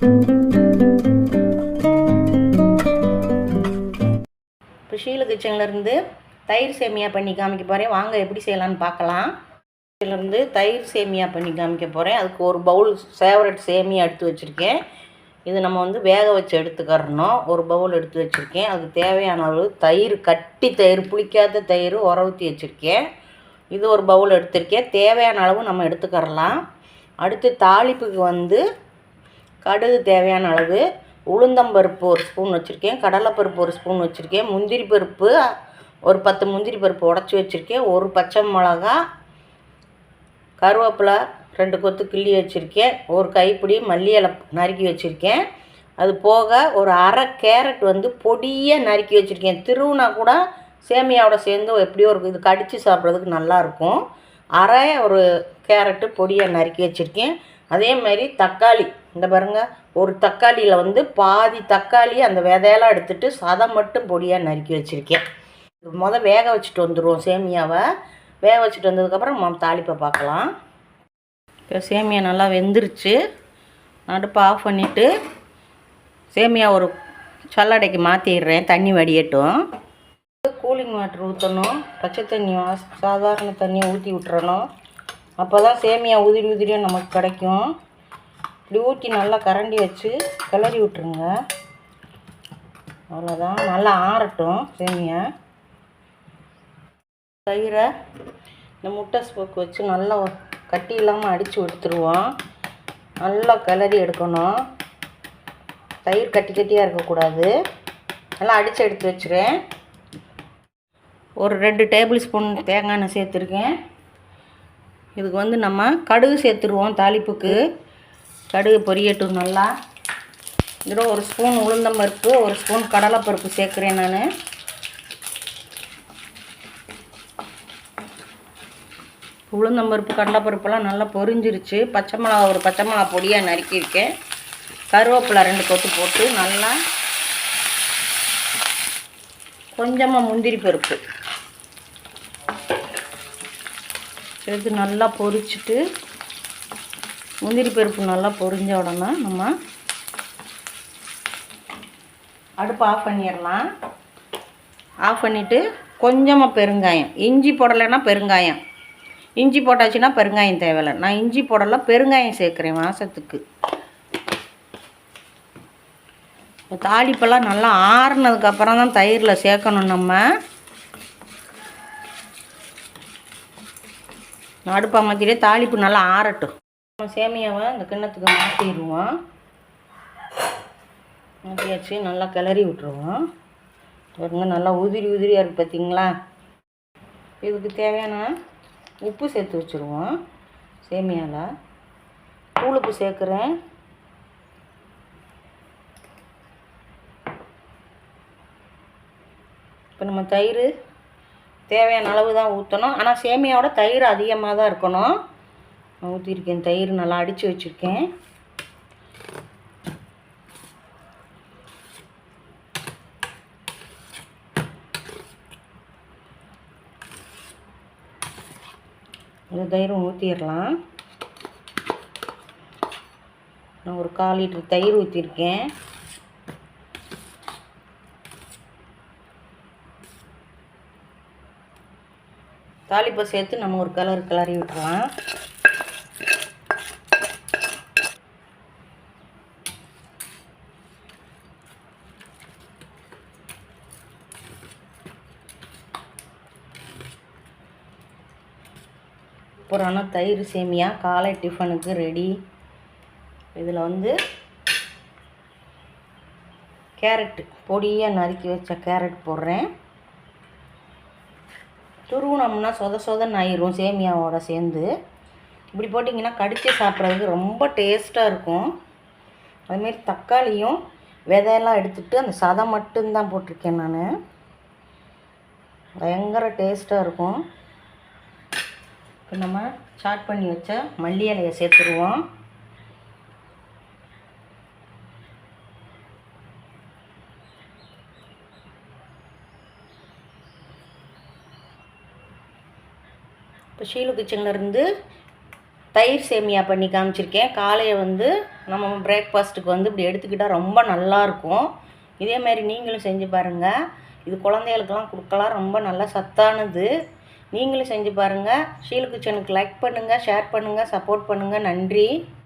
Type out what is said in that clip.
இப்போ ஷீலு கிச்சன்லேருந்து தயிர் சேமியா பண்ணி காமிக்க போகிறேன். வாங்க எப்படி செய்யலான்னு பார்க்கலாம். இதிலேருந்து தயிர் சேமியா பண்ணி காமிக்க போகிறேன். அதுக்கு ஒரு பவுல் ஃபேவரட் சேமியா எடுத்து வச்சுருக்கேன். இது நம்ம வேக வச்சு எடுத்துக்கிறணும். ஒரு பவுல் எடுத்து வச்சுருக்கேன். அதுக்கு தேவையான அளவு தயிர், கட்டி தயிர், புளிக்காத தயிர் உர ஊற்றி வச்சுருக்கேன். இது ஒரு பவுல் எடுத்திருக்கேன். தேவையான அளவு நம்ம எடுத்துக்கிறலாம். அடுத்து தாளிப்புக்கு கடுகு தேவையான அளவு, உளுந்தம்பருப்பு ஒரு ஸ்பூன் வச்சுருக்கேன், கடலைப்பருப்பு ஒரு ஸ்பூன் வச்சுருக்கேன், முந்திரி பருப்பு ஒரு 10 முந்திரி பருப்பு உடச்சி வச்சுருக்கேன், ஒரு பச்சை மிளகா, கருவேப்பிலை 2 கொத்து கிள்ளி வச்சுருக்கேன், ஒரு கைப்பிடி மல்லி இலை நறுக்கி வச்சுருக்கேன். அது போக ஒரு அரை கேரட் பொடியாக நறுக்கி வச்சுருக்கேன். திருவுனா கூட சேமியாவோட சேர்ந்து எப்படியோ ஒரு இது கடித்து சாப்பிட்றதுக்கு நல்லாயிருக்கும். அரை ஒரு கேரட்டு பொடியாக நறுக்கி வச்சுருக்கேன். அதே மாதிரி தக்காளி, இந்த பாருங்கள், ஒரு தக்காளியில் பாதி தக்காளி அந்த விதையெல்லாம் எடுத்துகிட்டு சதை மட்டும் பொடியாக நறுக்கி வச்சுருக்கேன். வேக வச்சுட்டு வந்துடுவோம் சேமியாவை. வேக வச்சுட்டு வந்ததுக்கப்புறம் தாளிப்பை பார்க்கலாம். இப்போ சேமியா நல்லா வெந்துருச்சு. அடுப்பை ஆஃப் பண்ணிவிட்டு சேமியா ஒரு சல்லடைக்கு மாற்றிடுறேன். தண்ணி வடியட்டும். கூலிங் வாட்டர் ஊற்றணும். பச்சை தண்ணி, சாதாரண தண்ணியை ஊற்றி விட்டுறணும். அப்போ தான் சேமியா உதிரி உதிரியாக நமக்கு கிடைக்கும். இப்படி ஊற்றி நல்லா கரண்டி வச்சு கிளறி விட்டுருங்க. அவ்வளோதான். நல்லா ஆறட்டும் சேமியா. தயிரை இந்த முட்டை ஸ்போக்கு வச்சு நல்லா கட்டி இல்லாமல் அடித்து எடுத்துருவோம். நல்லா கிளறி எடுக்கணும். தயிர் கட்டி கட்டியாக இருக்கக்கூடாது. நல்லா அடித்து எடுத்து வச்சுருவேன். ஒரு 2 டேபிள் ஸ்பூன் தேங்காய் எண்ணெய் சேர்த்துருக்கேன். இதுக்கு நம்ம கடுகு சேர்த்துருவோம். தாளிப்புக்கு கடுகு பொரியட்டும் நல்லா. இதில் ஒரு ஸ்பூன் உளுந்தம்பருப்பு, ஒரு ஸ்பூன் கடலைப்பருப்பு சேர்க்குறேன் நான். உளுந்தம்பருப்பு கடலைப்பருப்பெல்லாம் நல்லா பொரிஞ்சிருச்சு. பச்சை மிளகா ஒரு பச்சை மிளகா பொடியாக நறுக்கியிருக்கேன். கருவேப்பிலை 2 கொத்து போட்டு நல்லா, கொஞ்சமாக முந்திரி பருப்பு சேர்த்து நல்லா பொரிச்சிட்டு, முந்திரி பருப்பு நல்லா பொரிஞ்ச உடனே நம்ம அடுப்பு ஆஃப் பண்ணிடலாம். ஆஃப் பண்ணிவிட்டு கொஞ்சமாக பெருங்காயம், இஞ்சி போடலைன்னா பெருங்காயம், இஞ்சி போட்டாச்சுன்னா பெருங்காயம் தேவையில்லை. நான் இஞ்சி போடலை, பெருங்காயம் சேர்க்குறேன் வாசத்துக்கு. தாளிப்பெல்லாம் நல்லா ஆறுனதுக்கப்புறம் தான் தயிரில் சேர்க்கணும். நம்ம அடுப்பை மாற்றிட்டே தாளிப்பு நல்லா ஆறட்டும். நம்ம சேமியாவை இந்த கிண்ணத்துக்கு மாற்றிடுவோம். மாற்றியாச்சு. நல்லா கிளறி விட்டுருவோம். பாருங்க, நல்லா உதிரி உதிரியாக இருக்குது பார்த்தீங்களா. இதுக்கு தேவையான உப்பு சேர்த்து வச்சுருவோம். சேமியாவில் தூளுப்பு சேர்க்குறேன். இப்போ நம்ம தயிர் தேவையான அளவு தான் ஊற்றணும். ஆனால் சேமியாவோட தயிர் அதிகமாக தான் இருக்கணும். நான் ஊற்றிருக்கேன். தயிர் நல்லா அடித்து வச்சுருக்கேன். இந்த தயிரும் ஊற்றிடலாம். நான் ஒரு 1/4 லிட்டர் தயிர் ஊற்றிருக்கேன். தாளிப்பை சேர்த்து நம்ம ஒரு கிளறி விட்டுறலாம். அப்புறம் தயிர் சேமியா காலை டிஃபனுக்கு ரெடி. இதில் கேரட் பொடியாக நறுக்கி வச்ச கேரட் போடுறேன். துருவுனோம்னா சொதன்னு ஆயிரும் சேமியாவோட சேர்ந்து. இப்படி போட்டிங்கன்னா கடித்து சாப்பிட்றதுக்கு ரொம்ப டேஸ்ட்டாக இருக்கும். அதுமாரி தக்காளியும் விதையெல்லாம் எடுத்துகிட்டு அந்த சதை மட்டும்தான் போட்டிருக்கேன் நான். பயங்கர டேஸ்ட்டாக இருக்கும். இப்போ நம்ம சாட் பண்ணி வச்ச மல்லி இலையை சேர்த்துருவோம். இப்போ ஷீலு கிச்சன்லேருந்து தயிர் சேமியா பண்ணி காமிச்சிருக்கேன். காலையை வந்து நம்ம பிரேக்ஃபாஸ்ட்டுக்கு வந்து இப்படி எடுத்துக்கிட்டால் ரொம்ப நல்லாயிருக்கும். இதேமாரி நீங்களும் செஞ்சு பாருங்கள். இது குழந்தைகளுக்கெல்லாம் கொடுக்கலாம், ரொம்ப நல்லா சத்தானது. நீங்களும் செஞ்சு பாருங்கள். ஷீலு கிச்சனுக்கு லைக் பண்ணுங்கள், ஷேர் பண்ணுங்கள், சப்போர்ட் பண்ணுங்கள். நன்றி.